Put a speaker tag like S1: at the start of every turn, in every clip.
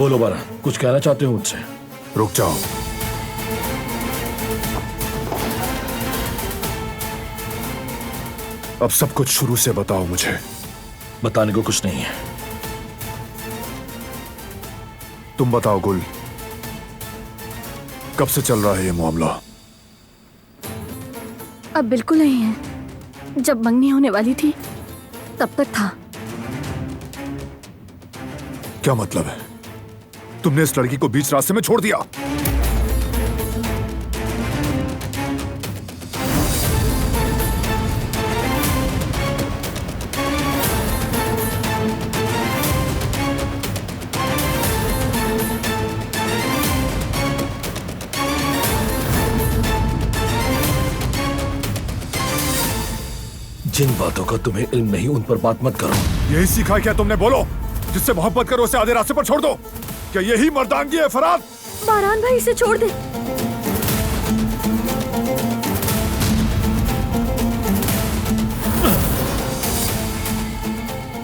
S1: बोलो बारा, कुछ कहना चाहते हो मुझसे?
S2: रुक जाओ। अब सब कुछ शुरू से बताओ मुझे।
S1: बताने को कुछ नहीं है।
S2: तुम बताओ गुल, कब से चल रहा है ये मामला?
S3: अब बिल्कुल नहीं है। जब मंगनी होने वाली थी तब तक था।
S2: क्या मतलब है? तुमने इस लड़की को बीच रास्ते में छोड़ दिया?
S1: जिन बातों का तुम्हें इल्म नहीं उन पर बात मत करो।
S2: यही सीखा है क्या तुमने? बोलो, जिससे मोहब्बत करो उसे आधे रास्ते पर छोड़ दो। क्या यही मर्दानगी है फराद?
S3: बारान भाई, इसे छोड़ दे।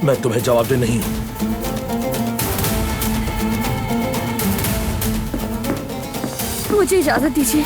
S1: मैं तुम्हें जवाब दे नहीं।
S3: मुझे इजाजत दीजिए।